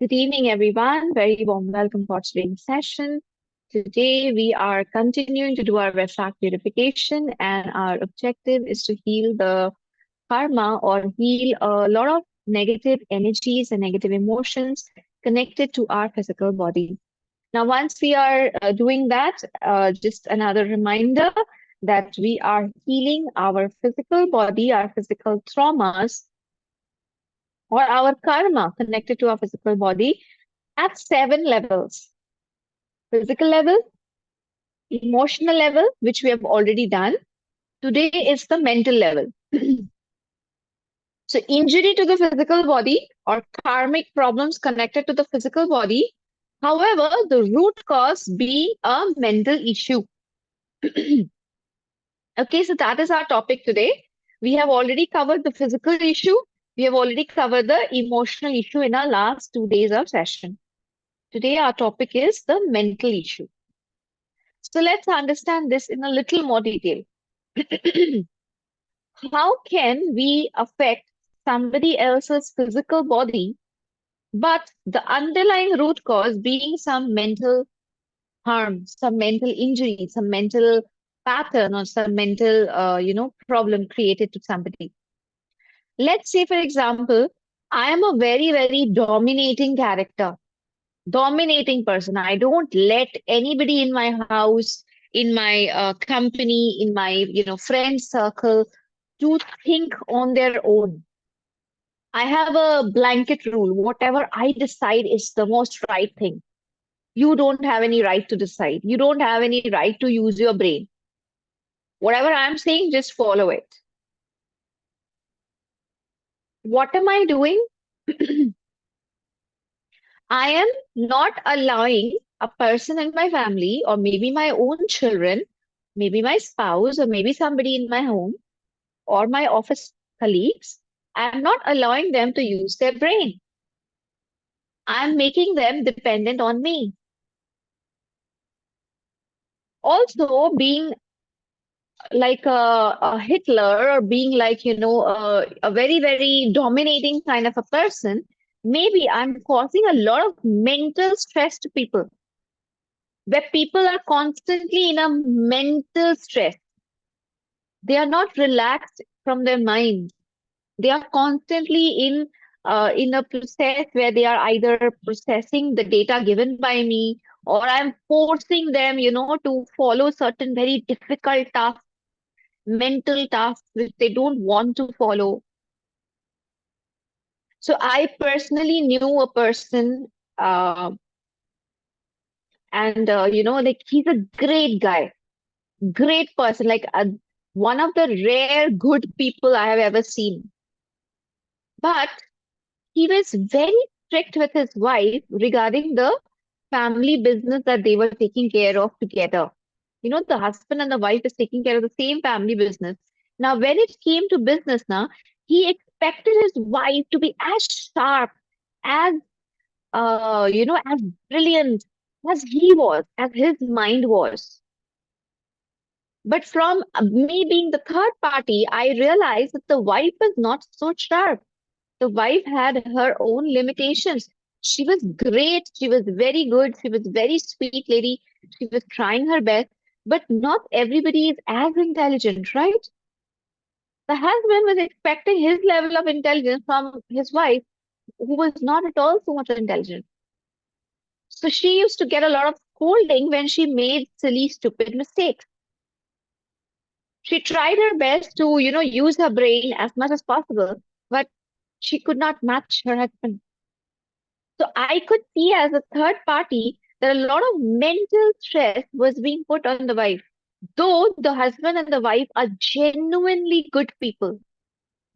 Good evening, everyone. Very warm welcome for today's session. Today, we are continuing to do our Vesak purification, and our objective is to heal the karma or heal a lot of negative energies and negative emotions connected to our physical body. Now, once we are doing that, just another reminder that we are healing our physical body, our physical traumas, or our karma connected to our physical body at 7 levels: physical level, emotional level, which we have already done. Today is the mental level. So, injury to the physical body or karmic problems connected to the physical body. However, the root cause be a mental issue. Okay, so that is our topic today. We have already covered the physical issue. We have already covered the emotional issue in our last 2 days of session. Today, our topic is the mental issue. So let's understand this in a little more detail. How can we affect somebody else's physical body, but the underlying root cause being some mental harm, some mental injury, some mental pattern, or some mental, problem created to somebody? Let's say, for example, I am a very, very dominating character, dominating person. I don't let anybody in my house, in my company, in my friend circle to think on their own. I have a blanket rule. Whatever I decide is the most right thing. You don't have any right to decide. You don't have any right to use your brain. Whatever I'm saying, just follow it. What am I doing? I am not allowing a person in my family, or maybe my own children, maybe my spouse, or maybe somebody in my home, or my office colleagues. I'm not allowing them to use their brain. I'm making them dependent on me. Also, being like a Hitler, or being like, a very, very dominating kind of a person, maybe I'm causing a lot of mental stress to people, where people are constantly in a mental stress. They are not relaxed from their mind. They are constantly in a process where they are either processing the data given by me, or I'm forcing them, to follow certain very difficult tasks, mental tasks which they don't want to follow. So I personally knew a person, uh, and like, he's a great guy, great person, like one of the rare good people I have ever seen. But he was very strict with his wife regarding the family business that they were taking care of together. The husband and the wife is taking care of the same family business. Now, when it came to business, now he expected his wife to be as sharp, as as brilliant as he was, as his mind was. But from me being the third party, I realized that the wife was not so sharp. The wife had her own limitations. She was great. She was very good. She was very sweet lady. She was trying her best. But not everybody is as intelligent, right? The husband was expecting his level of intelligence from his wife, who was not at all so much intelligent. So she used to get a lot of scolding when she made silly, stupid mistakes. She tried her best to, use her brain as much as possible, but she could not match her husband. So I could see as a third party that a lot of mental stress was being put on the wife. Though the husband and the wife are genuinely good people,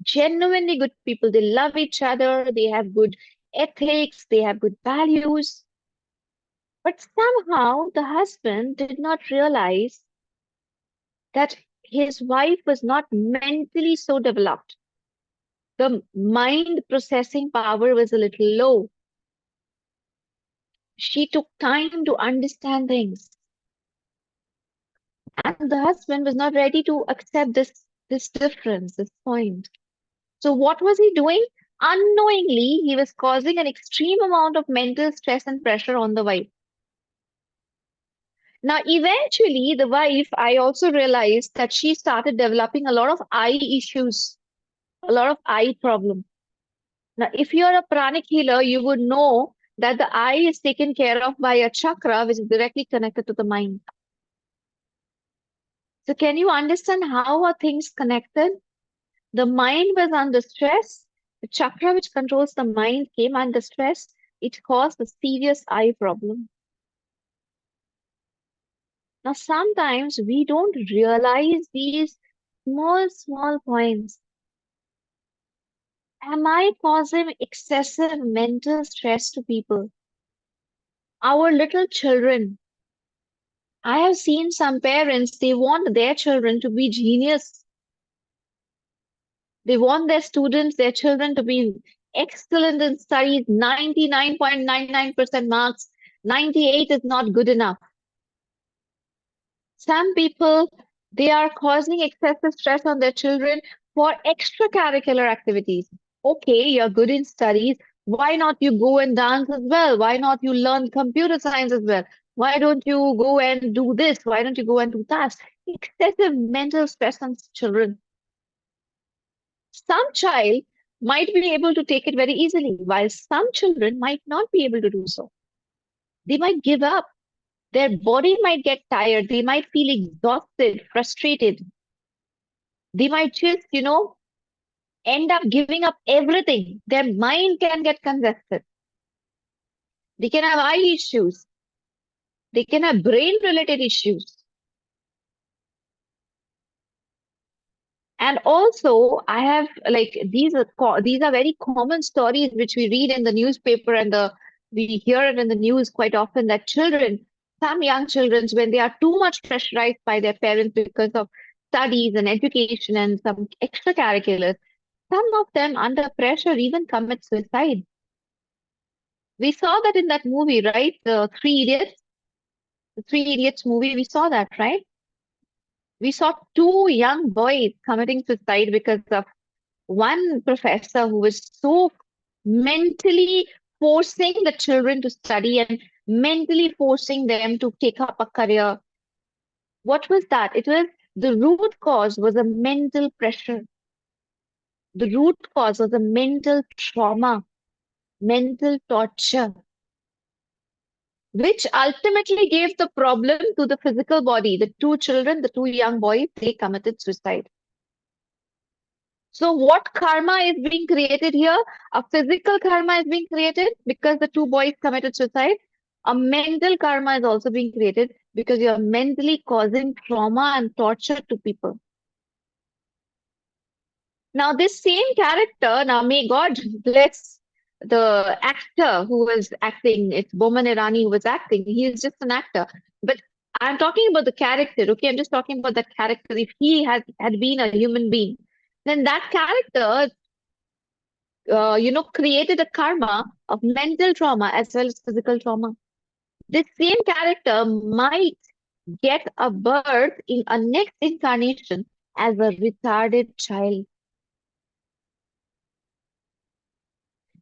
genuinely good people. They love each other, they have good ethics, they have good values. But somehow the husband did not realize that his wife was not mentally so developed. The mind processing power was a little low. She took time to understand things. And the husband was not ready to accept this difference, this point. So what was he doing? Unknowingly, he was causing an extreme amount of mental stress and pressure on the wife. Now, eventually, the wife, I also realized that she started developing a lot of eye issues, a lot of eye problems. Now, if you're a pranic healer, you would know that the eye is taken care of by a chakra which is directly connected to the mind. So, can you understand how are things connected? The mind was under stress. The chakra which controls the mind came under stress. It caused a serious eye problem. Now, sometimes we don't realize these small, small points. Am I causing excessive mental stress to people? Our little children. I have seen some parents, they want their children to be genius. They want their students, their children to be excellent in studies, 99.99% marks. 98 is not good enough. Some people, they are causing excessive stress on their children for extracurricular activities. Okay, you're good in studies. Why not you go and dance as well? Why not you learn computer science as well? Why don't you go and do this? Why don't you go and do that? Excessive mental stress on children. Some child might be able to take it very easily, while some children might not be able to do so. They might give up. Their body might get tired. They might feel exhausted, frustrated. They might just, end up giving up everything. Their mind can get congested. They can have eye issues. They can have brain related issues. And also, I have like these are very common stories which we read in the newspaper and we hear it in the news quite often that children, some young children, when they are too much pressurized by their parents because of studies and education and some extracurriculars, some of them under pressure even commit suicide. We saw that in that movie, right? The Three Idiots movie, we saw that, right? We saw two young boys committing suicide because of one professor who was so mentally forcing the children to study and mentally forcing them to take up a career. What was that? It was the root cause was a mental pressure. The root cause was a mental trauma, mental torture, which ultimately gave the problem to the physical body. The two children, the two young boys, they committed suicide. So what karma is being created here? A physical karma is being created because the two boys committed suicide. A mental karma is also being created because you're mentally causing trauma and torture to people. Now, this same character, now may God bless the actor who was acting, it's Boman Irani who was acting, he is just an actor. But I'm talking about the character, okay? I'm just talking about the character. If he had been a human being, then that character created a karma of mental trauma as well as physical trauma. This same character might get a birth in a next incarnation as a retarded child.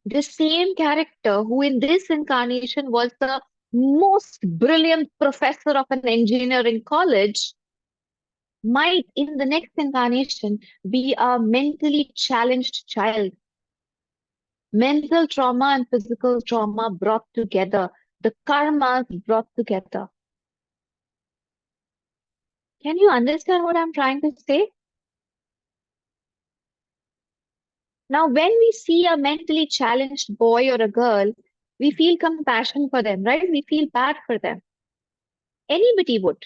The same character who in this incarnation was the most brilliant professor of an engineer in college might in the next incarnation be a mentally challenged child. Mental trauma and physical trauma brought together, the karmas brought together. Can you understand what I'm trying to say? Now, when we see a mentally challenged boy or a girl, we feel compassion for them, right? We feel bad for them. Anybody would.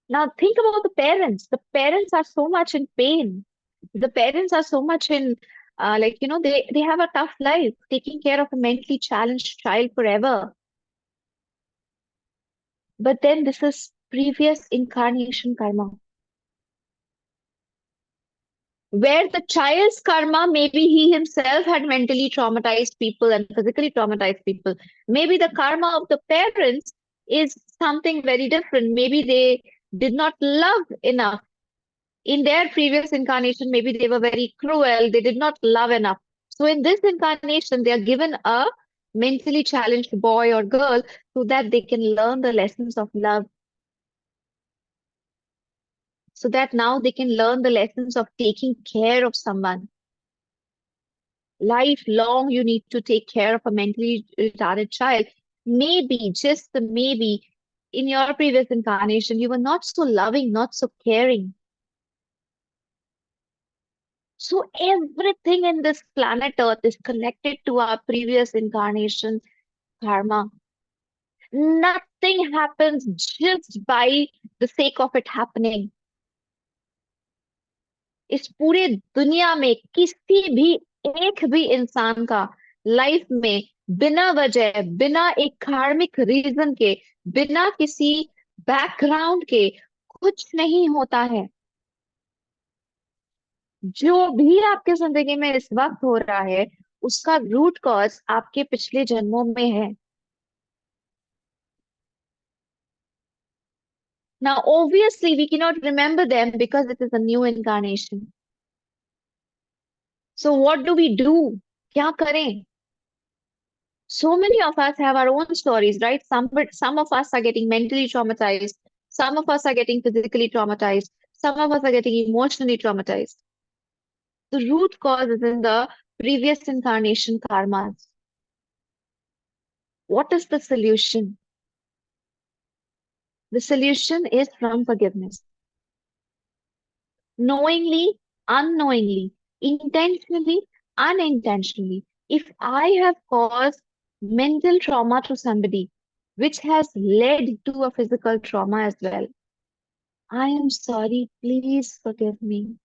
Now, think about the parents. The parents are so much in pain. The parents are so much in, they have a tough life taking care of a mentally challenged child forever. But then this is previous incarnation karma, where the child's karma, maybe he himself had mentally traumatized people and physically traumatized people. Maybe the karma of the parents is something very different. Maybe they did not love enough. In their previous incarnation, maybe they were very cruel. They did not love enough. So in this incarnation, they are given a mentally challenged boy or girl so that they can learn the lessons of love, so that now they can learn the lessons of taking care of someone. Lifelong, you need to take care of a mentally retarded child. Maybe, just the maybe, in your previous incarnation, you were not so loving, not so caring. So everything in this planet Earth is connected to our previous incarnation karma. Nothing happens just by the sake of it happening. इस पूरे दुनिया में किसी भी एक भी इंसान का लाइफ में बिना वजह, बिना एक कार्मिक रीजन के, बिना किसी बैकग्राउंड के कुछ नहीं होता है। जो भी आपके जिंदगी में इस वक्त हो रहा है उसका रूट कॉज आपके पिछले जन्मों में है। Now, obviously, we cannot remember them because it is a new incarnation. So, what do we do? क्या करें? So many of us have our own stories, right? Some of us are getting mentally traumatized. Some of us are getting physically traumatized. Some of us are getting emotionally traumatized. The root cause is in the previous incarnation karmas. What is the solution? The solution is from forgiveness. Knowingly, unknowingly, intentionally, unintentionally. If I have caused mental trauma to somebody, which has led to a physical trauma as well, I am sorry, please forgive me.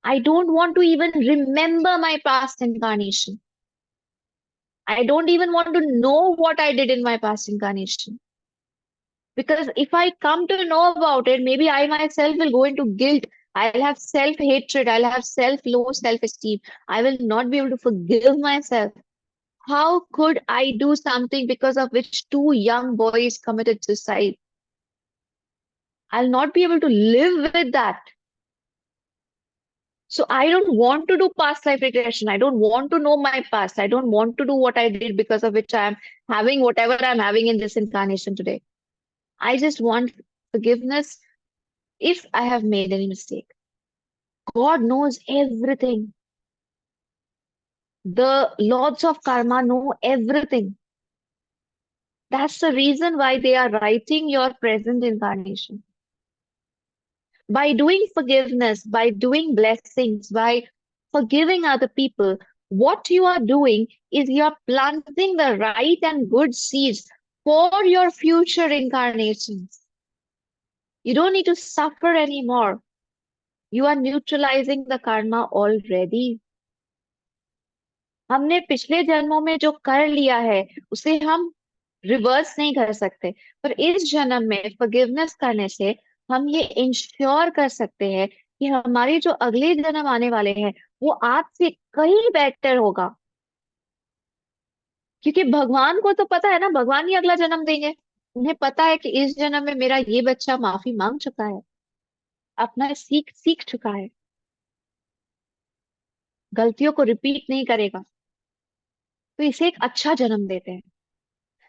I don't want to even remember my past incarnation. I don't even want to know what I did in my past incarnation. Because if I come to know about it, maybe I myself will go into guilt. I'll have self-hatred. I'll have low self-esteem. I will not be able to forgive myself. How could I do something because of which two young boys committed suicide? I'll not be able to live with that. So I don't want to do past life regression. I don't want to know my past. I don't want to do what I did because of which I'm having whatever I'm having in this incarnation today. I just want forgiveness if I have made any mistake. God knows everything. The lords of karma know everything. That's the reason why they are writing your present incarnation. By doing forgiveness, by doing blessings, by forgiving other people, what you are doing is you are planting the right and good seeds for your future incarnations. You don't need to suffer anymore. You are neutralizing the karma already. हमने पिछले जन्मों में जो कर लिया है उसे हम रिवर्स नहीं कर सकते, पर इस जन्म में फॉरगिवनेस करने से हम ये इंश्योर कर सकते हैं कि हमारे जो अगले जन्म आने वाले हैं वो आज से कहीं बेटर होगा। क्योंकि भगवान को तो पता है ना, भगवान ही अगला जन्म देंगे। उन्हें पता है कि इस जन्म में मेरा ये बच्चा माफी मांग चुका है, अपना सीख सीख चुका है, गलतियों को रिपीट नहीं करेगा, तो इसे एक अच्छा जन्म देते हैं।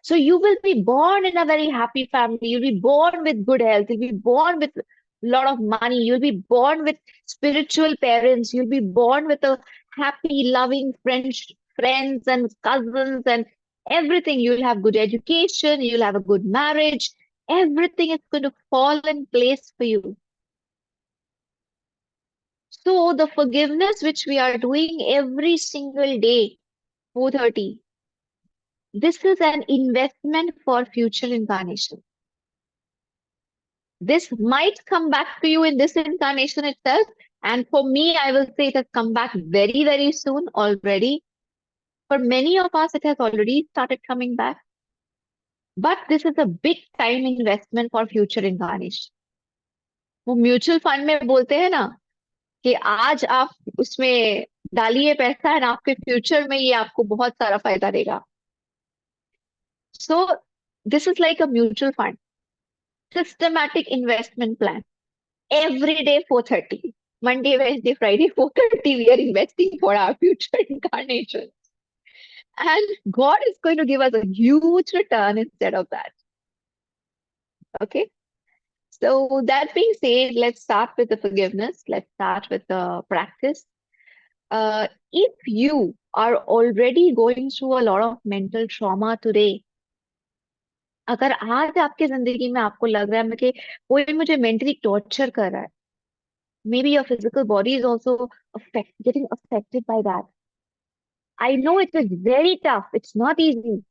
So you will be born in a very happy family. You'll be born with good health. You'll be born with a lot of money. You'll be born with spiritual parents. You'll be born with a happy, loving friends and cousins and everything. You'll have good education. You'll have a good marriage. Everything is going to fall in place for you. So the forgiveness which we are doing every single day, 4:30, this is an investment for future incarnation. This might come back to you in this incarnation itself. And for me, I will say it has come back very, very soon already. For many of us, it has already started coming back. But this is a big time investment for future incarnation. वो mutual fund में बोलते हैं ना कि आज आप उसमें डालिए पैसा है, आपके फ्यूचर में ये आपको बहुत सारा फायदा देगा। So this is like a mutual fund, systematic investment plan. Every day 4:30. Monday, Wednesday, Friday, 4:30, we are investing for our future incarnation. And God is going to give us a huge return instead of that. Okay. So that being said, let's start with the forgiveness. Let's start with the practice. If you are already going through a lot of mental trauma today, अगर आज आपकी जिंदगी में आपको लग रहा है कि कोई मुझे मेंटली टॉर्चर कर रहा है, maybe your physical body is also getting affected by that. I know it is very tough. It's not easy,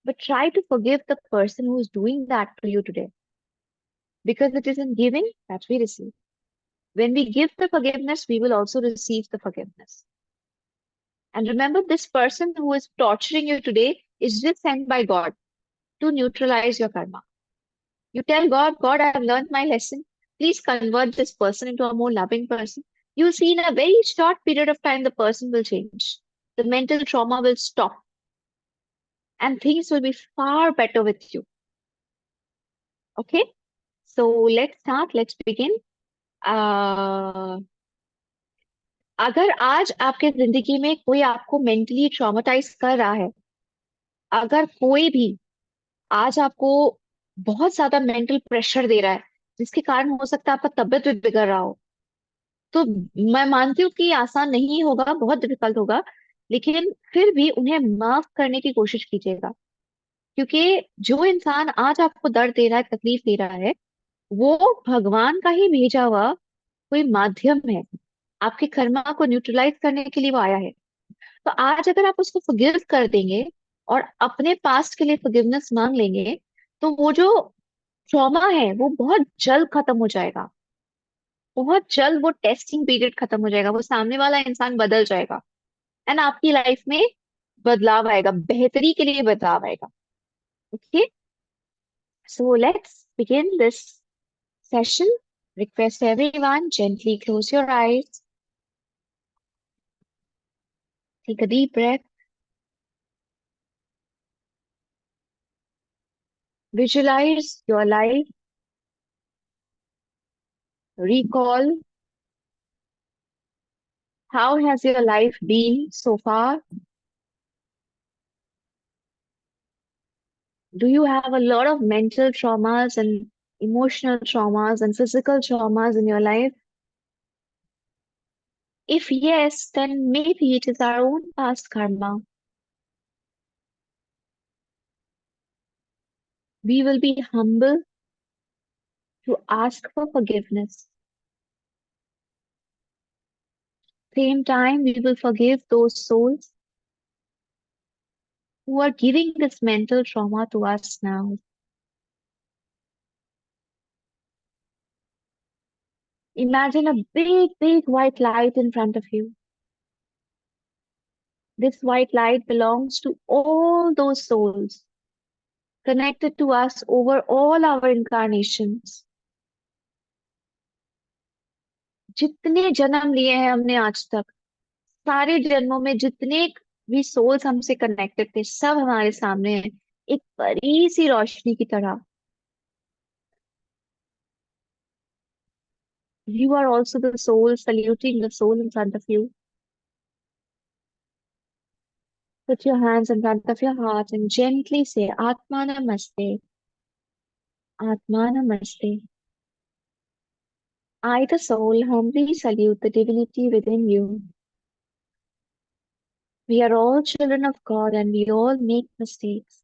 but try to forgive the person who is doing that to you today, because it is in giving that we receive. When we give the forgiveness, we will also receive the forgiveness. And remember, this person who is torturing you today is just sent by God to neutralize your karma. You tell God, God, I have learned my lesson. Please convert this person into a more loving person. You'll see in a very short period of time, the person will change. The mental trauma will stop and things will be far better with you. Okay? So let's start. Let's begin. Uh, अगर आज आपके जिंदगी में कोई आपको mentally traumatise कर रहा है, अगर कोई भी आज आपको बहुत ज्यादा मेंटल प्रेशर दे रहा है, जिसके कारण हो सकता है आपका तबीयत भी बिगड़ रहा हो, तो मैं मानती हूँ कि ये आसान नहीं होगा, बहुत डिफिकल्ट होगा, लेकिन फिर भी उन्हें माफ करने की कोशिश कीजिएगा। क्योंकि जो इंसान आज आपको दर्द दे रहा है, तकलीफ दे रहा है, वो भगवान का ही भेजा हुआ कोई माध्यम है। आपके कर्मा को न्यूट्रलाइज करने के लिए वो आया है। तो आज अगर आप उसको फॉरगिव कर देंगे और अपने पास्ट के लिए फॉरगिवनेस मांग लेंगे, तो वो जो ट्रॉमा है वो बहुत जल्द खत्म हो जाएगा। बहुत जल्द वो टेस्टिंग पीरियड खत्म हो जाएगा, वो सामने वाला इंसान बदल जाएगा एंड आपकी लाइफ में बदलाव आएगा, बेहतरी के लिए बदलाव आएगा। Okay, so let's begin this session. Request everyone gently close your eyes. Take a deep breath. Visualize your life. Recall how has your life been so far. Do you have a lot of mental traumas and emotional traumas and physical traumas in your life? If yes, then maybe it is our own past karma. We will be humble to ask for forgiveness. Same time, we will forgive those souls who are giving this mental trauma to us now. Imagine a big, big white light in front of you. This white light belongs to all those souls connected to us over all our incarnations. जितने जन्म लिए हैं हमने आज तक, सारे जन्मों में जितने भी सोल्स हमसे कनेक्टेड थे, सब हमारे सामने हैं, एक बड़ी सी रोशनी की तरह। You are also the soul saluting the soul in front of you. Put your hands in front of your heart and gently say, Atma Namaste, Atma Namaste. I, the soul, humbly salute the divinity within you. We are all children of God and we all make mistakes.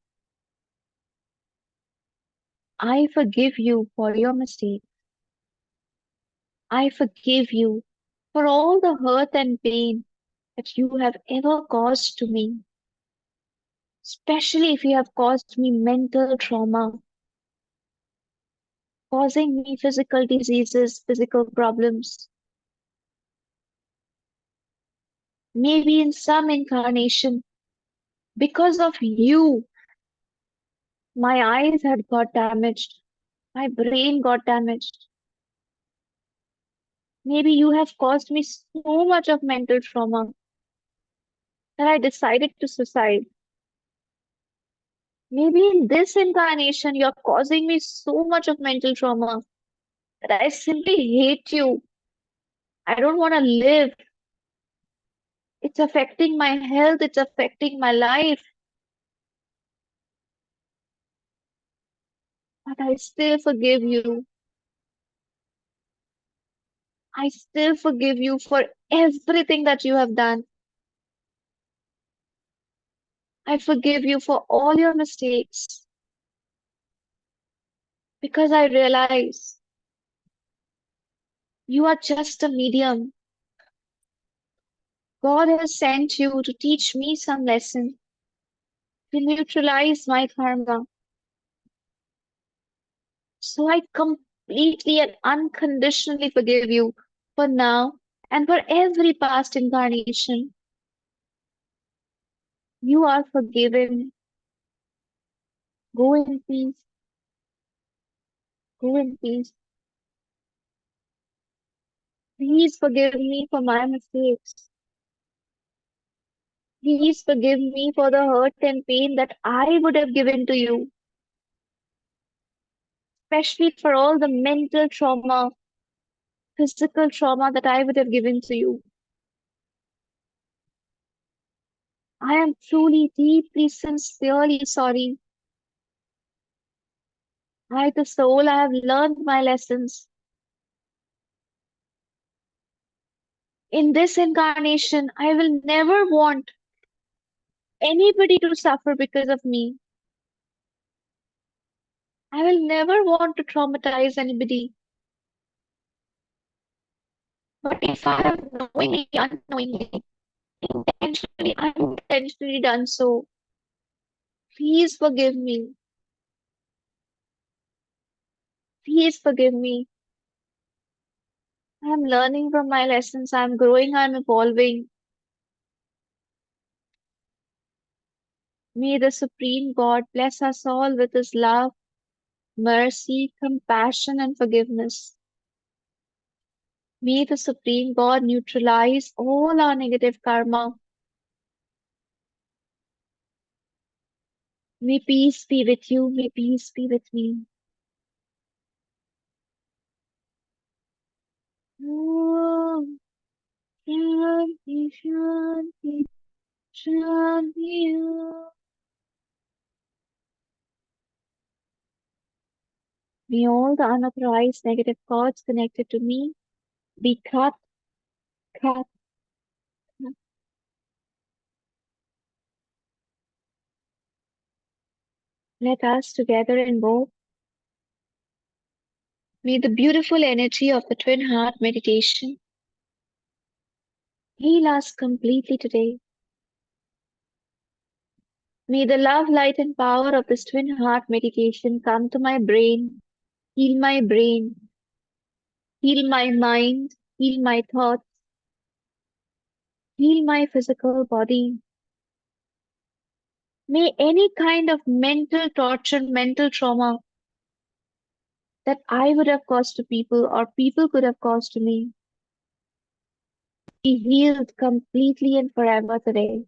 I forgive you for your mistakes. I forgive you for all the hurt and pain that you have ever caused to me, especially if you have caused me mental trauma, causing me physical diseases, physical problems. Maybe in some incarnation, because of you, my eyes had got damaged, my brain got damaged. Maybe you have caused me so much of mental trauma that I decided to suicide. Maybe in this incarnation, you're causing me so much of mental trauma that I simply hate you. I don't want to live. It's affecting my health. It's affecting my life. But I still forgive you. I still forgive you for everything that you have done. I forgive you for all your mistakes because I realize you are just a medium. God has sent you to teach me some lesson, to neutralize my karma. So I completely and unconditionally forgive you for now and for every past incarnation. You are forgiven. Go in peace. Go in peace. Please forgive me for my mistakes. Please forgive me for the hurt and pain that I would have given to you, especially for all the mental trauma, physical trauma that I would have given to you. I am truly, deeply, sincerely sorry. I, the soul, I have learned my lessons. In this incarnation, I will never want anybody to suffer because of me. I will never want to traumatize anybody. But if I have knowingly, unknowingly, intentionally, unintentionally done so, please forgive me. Please forgive me. I'm learning from my lessons. I'm growing. I'm evolving. May the Supreme God bless us all with His love, mercy, compassion, and forgiveness. May the Supreme God neutralize all our negative karma. May peace be with you. May peace be with me. Om Shanti Shanti Shanti Om. May all the unauthorized negative thoughts connected to me be cut, cut, cut. Let us together invoke. May the beautiful energy of the twin heart meditation heal us completely today. May the love, light, and power of this twin heart meditation come to my brain, heal my mind, heal my thoughts, heal my physical body. May any kind of mental torture, mental trauma that I would have caused to people or people could have caused to me be healed completely and forever today.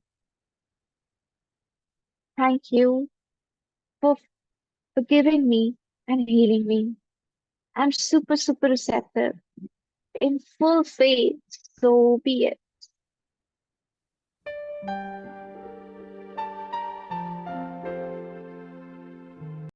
Thank you for forgiving me and healing me. I'm super, super receptive in full faith. So be it.